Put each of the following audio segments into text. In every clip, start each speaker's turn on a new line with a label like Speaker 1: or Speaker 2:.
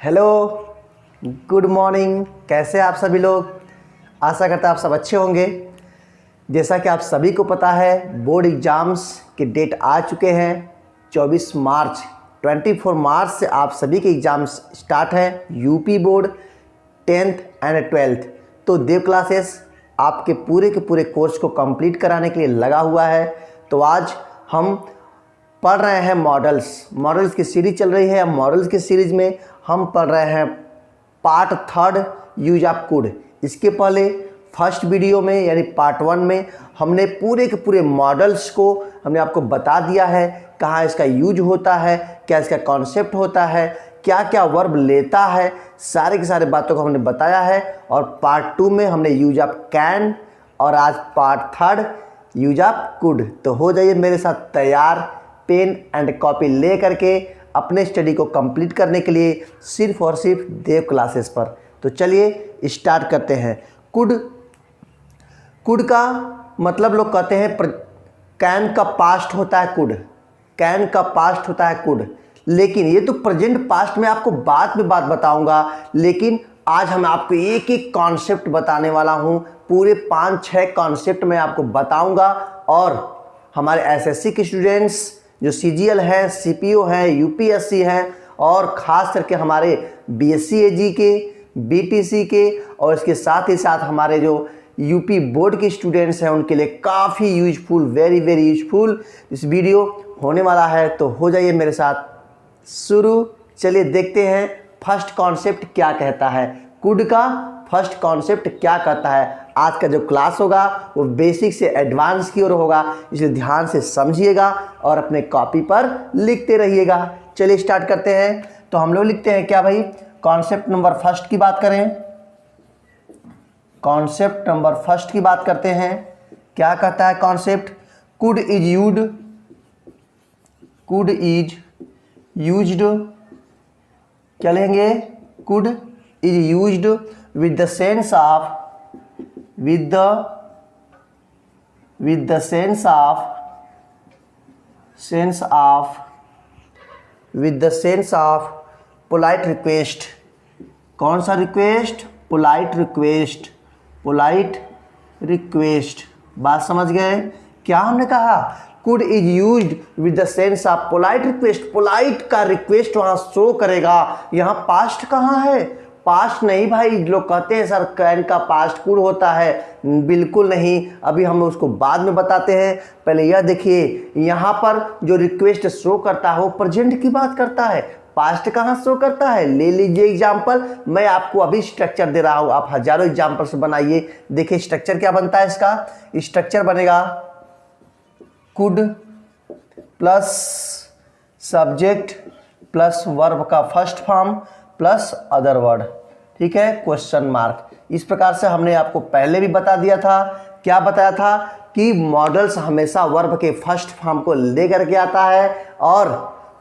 Speaker 1: Hello, good morning. कैसे आप सभी लोग? आशा करता आप सब अच्छे होंगे। जैसा कि आप सभी को पता है, बोर्ड एग्ज़ाम्स के डेट आ चुके हैं। 24 मार्च 24 मार्च से आप सभी के एग्ज़ाम्स स्टार्ट हैं। UP board 10th and 12th। तो देव क्लासेस आपके पूरे के पूरे कोर्स को कंप्लीट कराने के लिए लगा हुआ है। तो आज हम पढ़ रहे हैं मॉडल्स की सीरीज चल रही है। मॉडल्स की सीरीज में हम पढ़ रहे हैं पार्ट 3 यूज ऑफ कुड। इसके पहले फर्स्ट वीडियो में यानी पार्ट 1 में हमने पूरे के पूरे मॉडल्स को हमने आपको बता दिया है, कहाँ इसका यूज होता है, क्या इसका कॉन्सेप्ट होता है, क्या क्या वर्ब लेता है, सारे के सारे बातों को हमने बताया है। और पार्ट 2 में हमने यूज ऑफ कैन और आज पार्ट 3 यूज ऑफ कुड। तो हो जाइए मेरे साथ तैयार, पेन एंड कॉपी ले करके अपने स्टडी को कंप्लीट करने के लिए सिर्फ और सिर्फ देव क्लासेस पर। तो चलिए स्टार्ट करते हैं। कुड का मतलब लोग कहते हैं कैन का पास्ट होता है कुड, कैन का पास्ट होता है कुड। लेकिन ये तो प्रेजेंट पास्ट में आपको बात में बात बताऊंगा, लेकिन आज हम आपको एक एक कॉन्सेप्ट बताने वाला हूं। पूरे 5-6 कॉन्सेप्ट मैं आपको बताऊंगा। और हमारे एसएससी के स्टूडेंट्स जो सीजीएल है, सीपीओ है, यूपीएससी है और ख़ास करके हमारे बीएससी एजी के, बीटीसी के और इसके साथ ही साथ हमारे जो यूपी बोर्ड के स्टूडेंट्स हैं उनके लिए काफ़ी यूजफुल, वेरी वेरी यूजफुल इस वीडियो होने वाला है। तो हो जाइए मेरे साथ शुरू। चलिए देखते हैं फर्स्ट कॉन्सेप्ट क्या कहता है। कुड का फर्स्ट कॉन्सेप्ट क्या कहता है। आज का जो क्लास होगा वो बेसिक से एडवांस की ओर होगा, इसलिए ध्यान से समझिएगा और अपने कॉपी पर लिखते रहिएगा। चलिए स्टार्ट करते हैं। तो हम लोग लिखते हैं क्या भाई, कॉन्सेप्ट नंबर फर्स्ट की बात करें। कॉन्सेप्ट नंबर फर्स्ट की बात करते हैं। क्या कहता है कॉन्सेप्ट? कुड इज यूज्ड, क्या लेंगे? Could is used with the sense of polite request। कौन सा रिक्वेस्ट? Polite request. बात समझ गए? क्या हमने कहा? Could is used with the sense of polite request. Polite का रिक्वेस्ट वहां शो करेगा। यहाँ पास्ट कहाँ है? पास्ट नहीं भाई। लोग कहते हैं सर कैन का पास्ट कुड होता है, बिल्कुल नहीं। अभी हम उसको बाद में बताते हैं। पहले यह देखिए, यहाँ पर जो रिक्वेस्ट शो करता है वो प्रेजेंट की बात करता है, पास्ट कहाँ शो करता है। ले लीजिए एग्जाम्पल, मैं आपको अभी स्ट्रक्चर दे रहा हूँ, आप हजारों एग्जाम्पल से बनाइए। देखिए स्ट्रक्चर क्या बनता है इसका। स्ट्रक्चर बनेगा could plus subject plus verb का first form plus other word, ठीक है, क्वेश्चन मार्क। इस प्रकार से हमने आपको पहले भी बता दिया था। क्या बताया था? कि मॉडल्स हमेशा वर्ब के फर्स्ट फॉर्म को लेकर के आता है और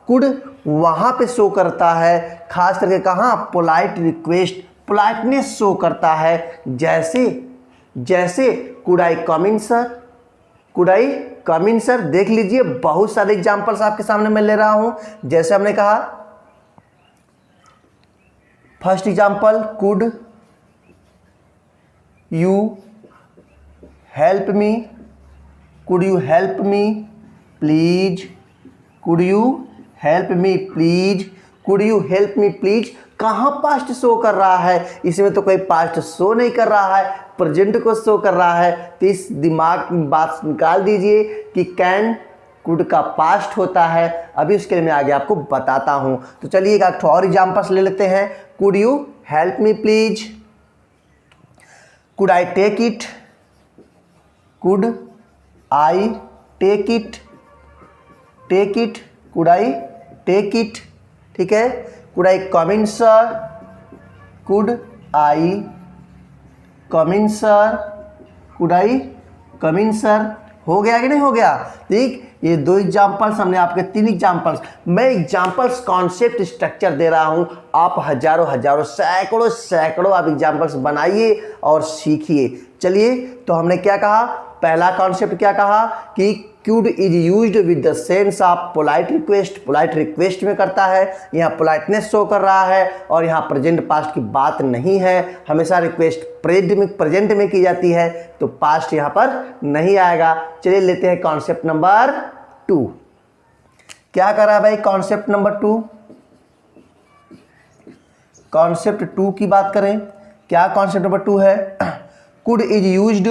Speaker 1: कुड वहां पे शो करता है, खास करके कहाँ? पोलाइट रिक्वेस्ट, पोलाइटनेस शो करता है। जैसे could I come in sir, could I come in sir. देख लीजिए बहुत सारे एग्जाम्पल्स आपके सामने मैं ले रहा हूं। जैसे हमने कहा first example, could you help me, could you help me please, could you help me please, could you help me please. कहाँ पास्ट शो कर रहा है? इसमें तो कोई पास्ट शो नहीं कर रहा है, प्रेजेंट को शो कर रहा है। तो इस दिमाग में बात निकाल दीजिए कि कैन कुड का पास्ट होता है। अभी उसके लिए मैं आगे आपको बताता हूं। तो चलिए एक और एग्जाम्पल्स ले लेते हैं। Could you help me please, could I take it, could I take it, take it, could I take it, ठीक है। Could I come in sir, could I come in sir, could I come in sir. हो गया कि नहीं हो गया? ठीक, ये 2 एग्जाम्पल्स हमने आपके 3 एग्जाम्पल्स। मैं एग्जाम्पल्स कॉन्सेप्ट स्ट्रक्चर दे रहा हूं, आप हजारों सैकड़ों आप एग्जाम्पल्स बनाइए और सीखिए। चलिए तो हमने क्या कहा? पहला कॉन्सेप्ट क्या कहा कि could is used with the sense of polite request, polite request में करता है, यहाँ पोलाइटनेस शो कर रहा है, और यहाँ प्रेजेंट पास्ट की बात नहीं है, हमेशा रिक्वेस्ट प्रेजेंट में की जाती है, तो पास्ट यहाँ पर नहीं आएगा। चलिए लेते हैं कॉन्सेप्ट नंबर 2। क्या कर रहा है भाई कॉन्सेप्ट नंबर 2? कॉन्सेप्ट 2 की बात करें, क्या कॉन्सेप्ट नंबर 2 है? Could is used,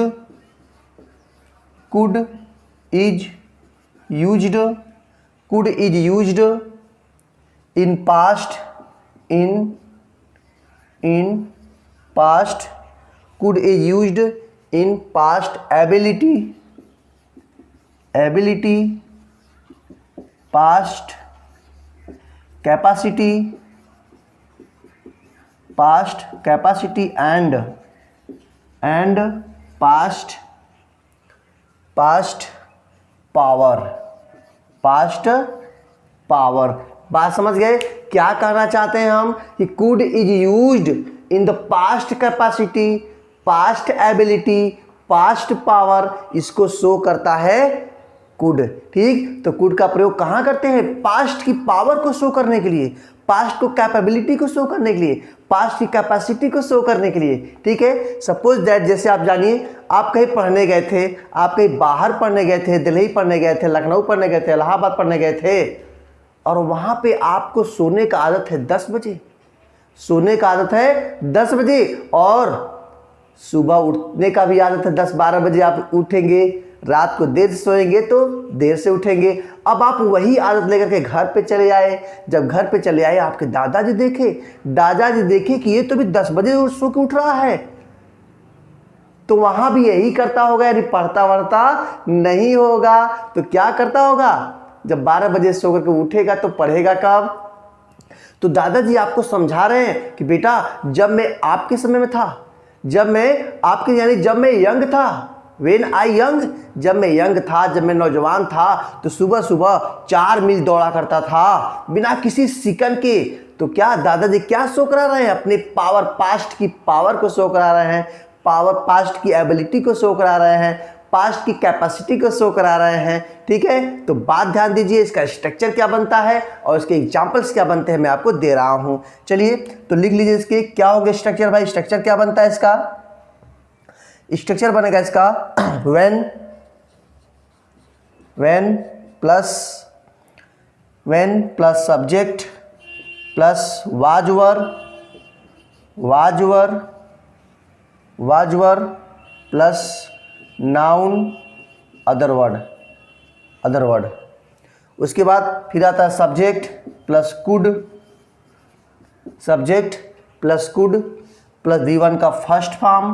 Speaker 1: could is used, could is used in past, in past, could is used in past ability, ability, past capacity, past capacity and past power, past power. बात समझ गए? क्या कहना चाहते हैं हम कि could is used in the past capacity, past ability, past power, इसको शो करता है कुड। ठीक, तो कुड का प्रयोग कहाँ करते हैं? पास्ट की पावर को शो करने के लिए, पास्ट को कैपेबिलिटी को शो करने के लिए, पास्ट की कैपेसिटी को शो करने के लिए। ठीक है, सपोज दैट, जैसे आप जानिए आप कहीं पढ़ने गए थे, आप कहीं बाहर पढ़ने गए थे, दिल्ली पढ़ने गए थे, लखनऊ पढ़ने गए थे, इलाहाबाद पढ़ने गए थे, और वहाँ पे आपको सोने का आदत है 10 बजे, सोने का आदत है 10 बजे, और सुबह उठने का भी आदत है 10-12 बजे आप उठेंगे, रात को देर से सोएंगे तो देर से उठेंगे। अब आप वही आदत लेकर के घर पे चले आए, जब घर पे चले आए आपके दादाजी देखे कि ये तो भी 10 बजे सो के उठ रहा है, तो वहां भी यही करता होगा, यानी पढ़ता वढ़ता नहीं होगा। तो क्या करता होगा? जब 12 बजे सो करके उठेगा तो पढ़ेगा कब? तो दादाजी आपको समझा रहे हैं कि बेटा जब मैं आपके समय में था, जब मैं आपके यानी जब मैं यंग था, When I young, जब मैं यंग था, जब मैं नौजवान था, तो सुबह सुबह 4 मील दौड़ा करता था बिना किसी सिकन के। तो क्या दादाजी क्या शो करा रहे हैं? अपने पावर, पास्ट की पावर को शो करा रहे हैं, पावर पास्ट की एबिलिटी को शो करा रहे हैं, पास्ट की कैपेसिटी को शो करा रहे हैं। ठीक है, तो बात ध्यान दीजिए, इसका स्ट्रक्चर क्या बनता है और इसके एग्जाम्पल्स क्या बनते हैं मैं आपको दे रहा हूँ। चलिए तो लिख लीजिए इसके क्या होगा स्ट्रक्चर। भाई स्ट्रक्चर क्या बनता है इसका? स्ट्रक्चर बनेगा इसका when plus subject plus वाजवर plus noun other word. उसके बाद फिर आता है subject plus could plus V1 का first form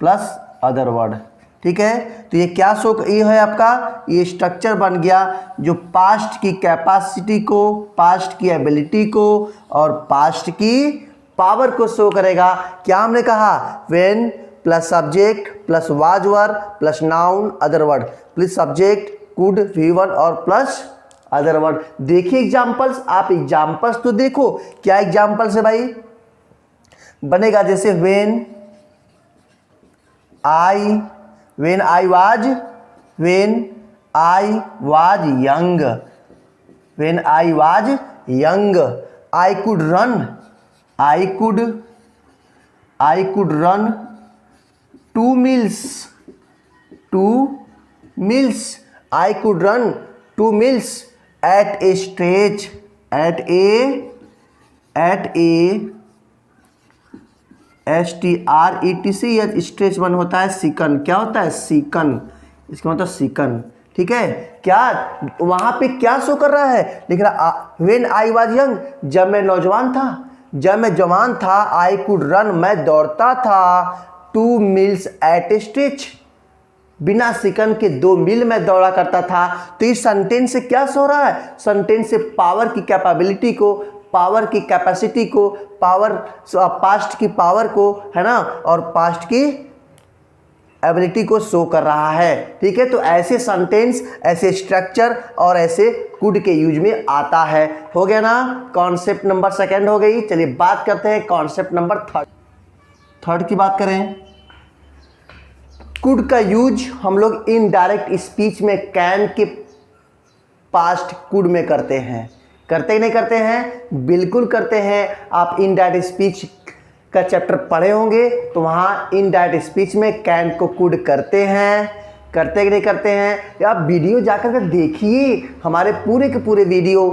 Speaker 1: plus other word. ठीक है, तो ये क्या शो, ये है आपका, ये स्ट्रक्चर बन गया जो पास्ट की कैपेसिटी को, पास्ट की एबिलिटी को और पास्ट की पावर को शो करेगा। क्या हमने कहा? When plus subject plus वाजवर plus noun other word, plus subject could V1 और प्लस अदर वर्ड। देखिए एग्जाम्पल्स, आप एग्जाम्पल्स तो देखो, क्या एग्जाम्पल्स है भाई? बनेगा जैसे when I was young, I could run 2 miles, I could run 2 miles at a stretch, STRETC, stretch one होता है सिकन। क्या होता है? सिकन, इसका मतलब सिकन। ठीक है, क्या वहां पे क्या शो कर रहा है? लिख रहा व्हेन आई वाज यंग, जब मैं नौजवान था, आई कुड रन, मैं दौड़ता था 2 मील्स एट ए स्ट्रेच, बिना सिकन के 2 मील में दौड़ा करता था। तो इस सेंटेंस से क्या शो रहा है? सेंटेंस से पावर की कैपेबिलिटी को, पावर की कैपेसिटी को, पावर पास्ट की पावर को, है ना, और पास्ट की एबिलिटी को शो कर रहा है। ठीक है, तो ऐसे सेंटेंस, ऐसे स्ट्रक्चर और ऐसे कुड के यूज में आता है। हो गया ना, कॉन्सेप्ट नंबर 2 हो गई। चलिए बात करते हैं कॉन्सेप्ट नंबर 3 की बात करें। कुड का यूज हम लोग इनडायरेक्ट स्पीच में कैन के पास्ट कुड में करते हैं। करते ही नहीं करते हैं? बिल्कुल करते हैं। आप इनडायरेक्ट स्पीच का चैप्टर पढ़े होंगे तो वहाँ इनडायरेक्ट स्पीच में कैन को कुड करते हैं। करते कि नहीं करते हैं? आप वीडियो जाकर के देखिए, हमारे पूरे के पूरे वीडियो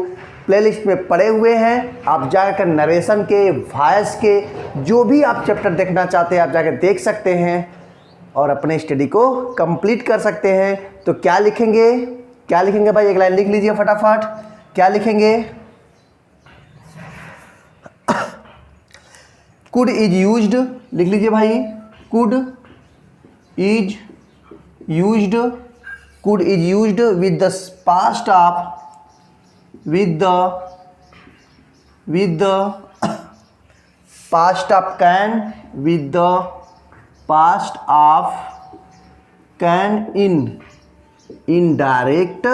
Speaker 1: प्लेलिस्ट में पड़े हुए हैं। आप जाकर नरेशन के, वॉइस के, जो भी आप चैप्टर देखना चाहते हैं आप जाकर देख सकते हैं और अपने स्टडी को कंप्लीट कर सकते हैं। तो क्या लिखेंगे? क्या लिखेंगे भाई? एक लाइन लिख लीजिए फटाफट। क्या लिखेंगे? कुड इज यूज्ड, लिख लीजिए भाई। Could is used, could is used with the past of, with the past of can, with the past of can in indirect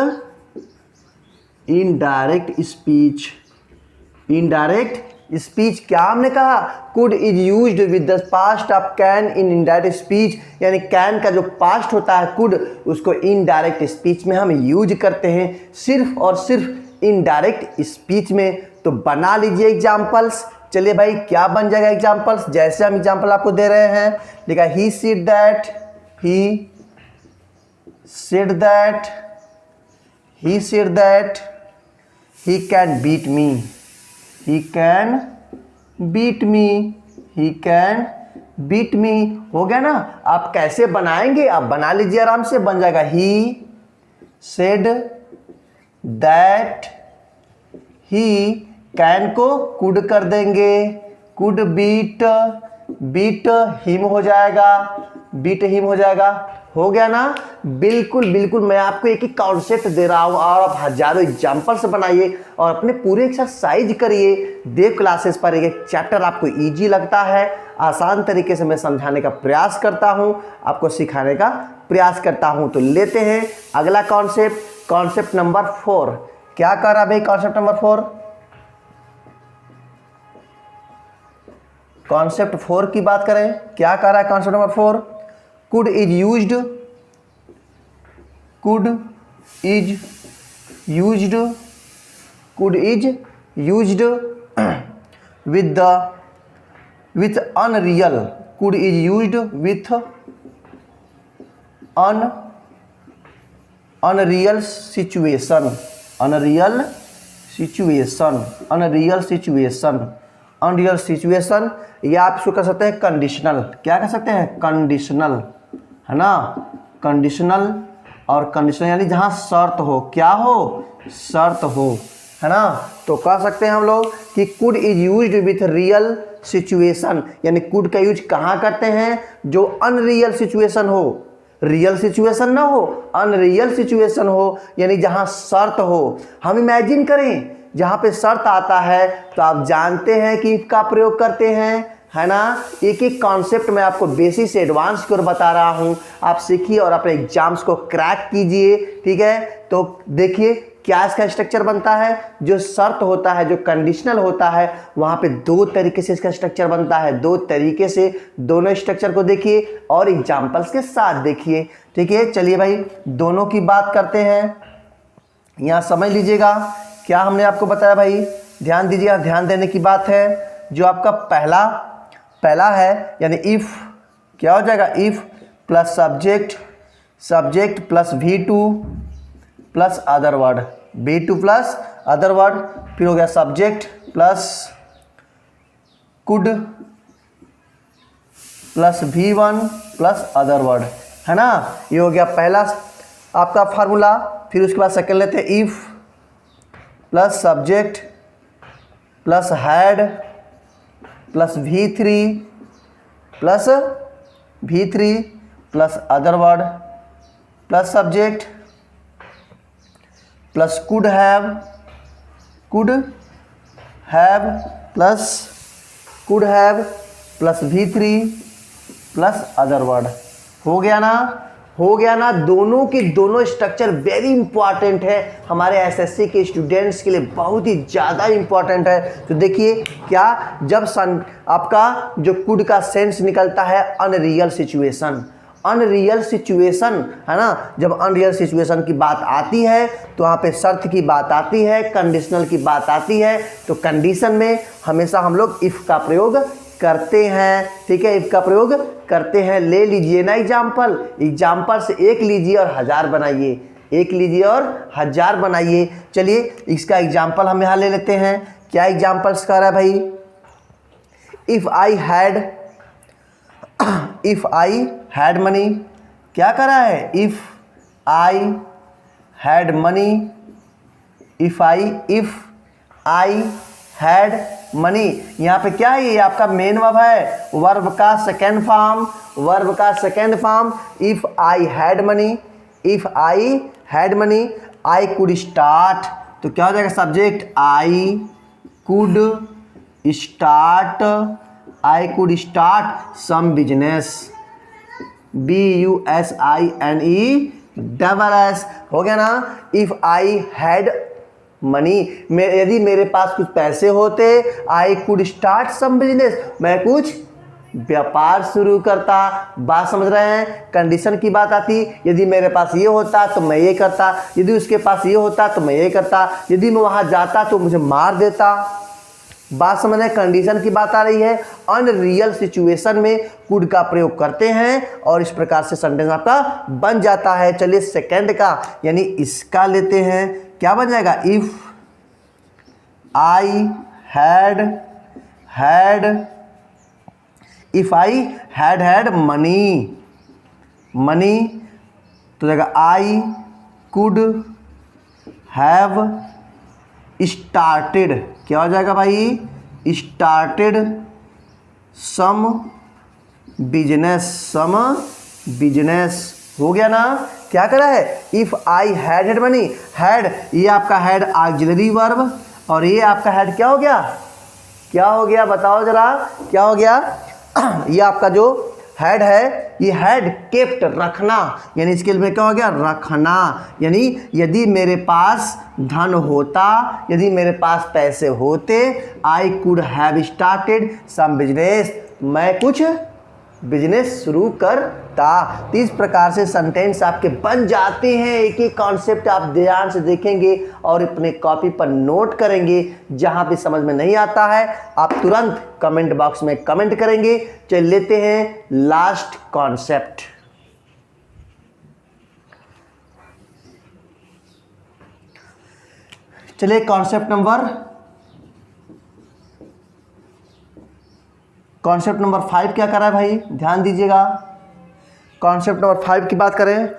Speaker 1: speech। indirect speech क्या हमने कहा? could is used with the past of can in indirect speech, यानी can का जो past होता है could, उसको indirect speech में हम यूज करते हैं, सिर्फ और सिर्फ इनडायरेक्ट स्पीच में। तो बना लीजिए एग्जाम्पल्स। चलिए भाई, क्या बन जाएगा एग्जाम्पल्स? जैसे हम एग्जाम्पल आपको दे रहे हैं, लिखा he said that, he said that, he said that he can beat me, he can beat me, he can beat me. हो गया ना? आप कैसे बनाएंगे? आप बना लीजिए आराम से, बन जाएगा ही सेड दैट, ही कैन को कुड कर देंगे, कुड बीट, बीट हिम हो जाएगा, बीट हिम हो जाएगा। हो गया ना? बिल्कुल बिल्कुल। मैं आपको एक ही कॉन्सेप्ट दे रहा हूँ और आप हजारों एग्जाम्पल्स बनाइए और अपने पूरे एक्सरसाइज करिए। देव क्लासेस पर एक चैप्टर आपको इजी लगता है, आसान तरीके से मैं समझाने का प्रयास करता हूँ, आपको सिखाने का प्रयास करता हूँ। तो लेते हैं अगला कॉन्सेप्ट, कॉन्सेप्ट नंबर 4। क्या कर रहा भाई कॉन्सेप्ट नंबर 4? कॉन्सेप्ट 4 की बात करें, क्या कर रहा है concept number 4? Could is used, could is used, could is used with unreal, could is used with unreal situation, unreal situation, unreal situation, unreal situation, या आप इसको कह सकते हैं कंडीशनल। क्या कह सकते हैं? कंडीशनल, है ना? कंडीशनल और कंडीशनल यानी जहां शर्त हो, क्या हो? शर्त हो, है ना? तो कह सकते हैं हम लोग कि could is used with real situation, यानी कुड का यूज कहाँ करते हैं? जो अनरियल सिचुएशन हो, रियल सिचुएशन ना हो, अनरियल सिचुएशन हो, यानी जहां शर्त हो। हम इमेजिन करें जहां पे शर्त आता है तो आप जानते हैं कि इफ का प्रयोग करते हैं, है ना? एक एक कॉन्सेप्ट मैं आपको बेसिक से एडवांस की ओर बता रहा हूं, आप सीखिए और अपने एग्जाम्स को क्रैक कीजिए। ठीक है? तो देखिए क्या इसका स्ट्रक्चर बनता है। जो शर्त होता है, जो कंडीशनल होता है, वहां पे दो तरीके से इसका स्ट्रक्चर बनता है, दो तरीके से। दोनों स्ट्रक्चर को देखिए और एग्जाम्पल्स के साथ देखिए। ठीक है? चलिए भाई दोनों की बात करते हैं। यहां समझ लीजिएगा क्या हमने आपको बताया भाई, ध्यान दीजिएगा, ध्यान देने की बात है। जो आपका पहला है यानी इफ, क्या हो जाएगा? If plus subject, subject plus V2 plus other word, V2 plus other word, फिर हो गया subject plus could plus V1 plus other word, है ना? ये हो गया पहला आपका फार्मूला। फिर उसके बाद सेकंड लेते हैं, if plus subject plus had plus V3 plus other word plus subject plus could have plus V3 plus other word. हो गया ना? हो गया ना? दोनों के दोनों स्ट्रक्चर वेरी इंपॉर्टेंट है, हमारे एसएससी के स्टूडेंट्स के लिए बहुत ही ज़्यादा इंपॉर्टेंट है। तो देखिए क्या, जब आपका जो कुड का सेंस निकलता है अनरियल सिचुएशन, अनरियल सिचुएशन, है ना। जब अनरियल सिचुएशन की बात आती है तो वहाँ पे शर्त की बात आती है, कंडीशनल की बात आती है, तो कंडीशन में हमेशा हम लोग इफ़ का प्रयोग करते हैं, ठीक है, इफ़ का प्रयोग करते हैं। ले लीजिए ना एग्जाम्पल से एक लीजिए और 1000 बनाइए, एक लीजिए और 1000 बनाइए। चलिए इसका एग्जाम्पल हम यहाँ ले लेते हैं। क्या एग्जाम्पल्स कर रहा है भाई? इफ़ आई हैड मनी, क्या कर रहा है? If I had money, if I had money, यहाँ पे क्या है? ये आपका मेन वर्ब है, वर्ब का second form, if I had money, I could start, तो क्या हो जाएगा? Subject I could start some business, BUSINESS, हो गया ना। इफ़ आई हैड मनी, यदि मेरे पास कुछ पैसे होते, I could start some business, मैं कुछ व्यापार शुरू करता। बात समझ रहे हैं? कंडीशन की बात आती, यदि मेरे पास ये होता तो मैं ये करता, यदि उसके पास ये होता तो मैं ये करता, यदि मैं वहां जाता तो मुझे मार देता। बात समझ रहे हैं? कंडीशन की बात आ रही है। अनरियल सिचुएशन में कुड का प्रयोग करते हैं और इस प्रकार से सेंटेंस आपका बन जाता है। चलिए सेकंड का यानी इसका लेते हैं। क्या बन जाएगा? इफ आई हैड मनी, तो जाएगा आई कुड हैव स्टार्टेड, क्या हो जाएगा भाई? स्टार्टेड सम बिजनेस, हो गया ना। क्या करा है? If I had money, had ये आपका हैड ऑक्सिलरी वर्ब और ये आपका हैड क्या हो गया? बताओ जरा, क्या हो गया? ये आपका जो हैड है, ये हैड केप्ट, रखना, यानी इसके लिए क्या हो गया? रखना। यानी यदि मेरे पास धन होता, यदि मेरे पास पैसे होते, I could have started some business, मैं कुछ बिजनेस शुरू करता। तो इस प्रकार से सेंटेंस आपके बन जाते हैं। एक एक कॉन्सेप्ट आप ध्यान से देखेंगे और अपने कॉपी पर नोट करेंगे। जहां भी समझ में नहीं आता है आप तुरंत कमेंट बॉक्स में कमेंट करेंगे। चलिए लेते हैं लास्ट कॉन्सेप्ट। चलिए कॉन्सेप्ट नंबर 5 क्या कर रहा है भाई? ध्यान दीजिएगा। कॉन्सेप्ट नंबर 5 की बात करें।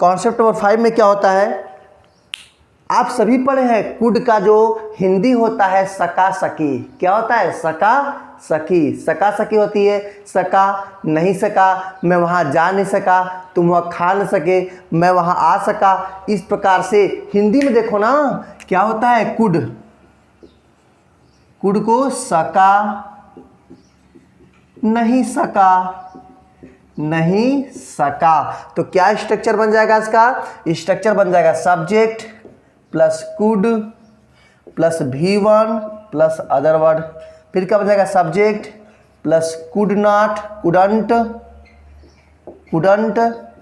Speaker 1: कॉन्सेप्ट नंबर 5 में क्या होता है? आप सभी पढ़े हैं कुड का जो हिंदी होता है सका सकी। क्या होता है? सका सकी होती है। सका नहीं सका, मैं वहां जा नहीं सका, तुम वहां खा नहीं सके, मैं वहां आ सका। इस प्रकार से हिंदी में देखो ना, क्या होता है? कुड को सका नहीं सका, तो क्या स्ट्रक्चर बन जाएगा इसका? स्ट्रक्चर बन जाएगा subject plus could plus V1 plus other word. फिर क्या बन जाएगा? Subject plus could not, couldn't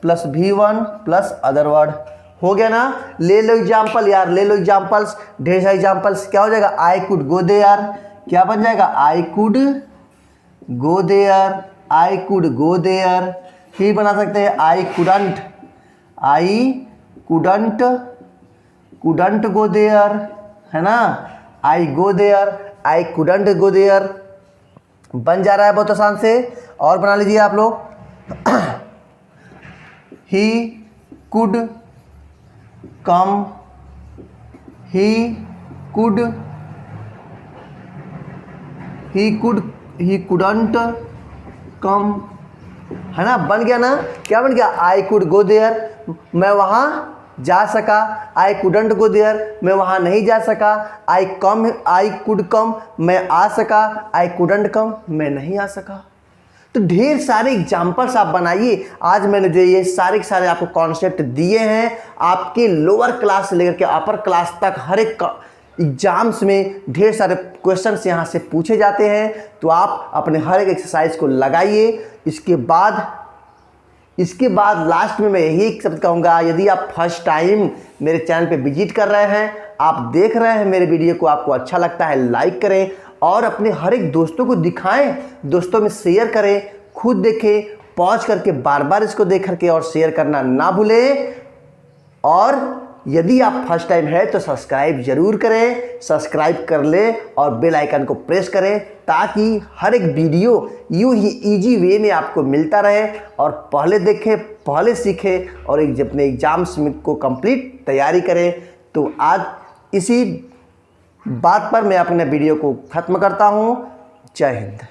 Speaker 1: plus V1 plus other word. हो गया ना। ले लो एग्जाम्पल यार, ले लो एग्जाम्पल्स, ढेर सारे एग्जाम्पल्स। क्या हो जाएगा? आई कुड गो देयर, क्या बन जाएगा? I could go there. फिर बना सकते हैं आई कुडंट गो देयर, है ना। I go there, I couldn't go there बन जा रहा है बहुत आसान से। और बना लीजिए आप लोग। He could come, he couldn't कम, है ना। बन गया ना। क्या बन गया? आई कुड गो देयर, मैं वहां जा सका। आई कुडंट गो देयर, मैं वहां नहीं जा सका। आई कुड कम, मैं आ सका। आई कुडंट कम, मैं नहीं आ सका। तो ढेर सारे एग्जाम्पल्स आप बनाइए। आज मैंने जो ये सारे के सारे आपको कॉन्सेप्ट दिए हैं, आपके लोअर क्लास से लेकर के अपर क्लास तक हर एक एग्जाम्स में ढेर सारे क्वेश्चंस यहाँ से पूछे जाते हैं, तो आप अपने हर एक एक्सरसाइज को लगाइए। इसके बाद लास्ट में मैं यही एक शब्द कहूँगा, यदि आप फर्स्ट टाइम मेरे चैनल पे विजिट कर रहे हैं, आप देख रहे हैं मेरे वीडियो को, आपको अच्छा लगता है लाइक करें और अपने हर एक दोस्तों को दिखाएं, दोस्तों में शेयर करें, खुद देखें, पॉज करके बार बार इसको देख करके और शेयर करना ना भूलें। और यदि आप फर्स्ट टाइम है तो सब्सक्राइब जरूर करें, सब्सक्राइब कर लें और बेल आइकन को प्रेस करें, ताकि हर एक वीडियो यूं ही इजी वे में आपको मिलता रहे और पहले देखें, पहले सीखें और अपने एग्जाम्स को कंप्लीट तैयारी करें। तो आज इसी बात पर मैं अपने वीडियो को ख़त्म करता हूँ। जय हिंद।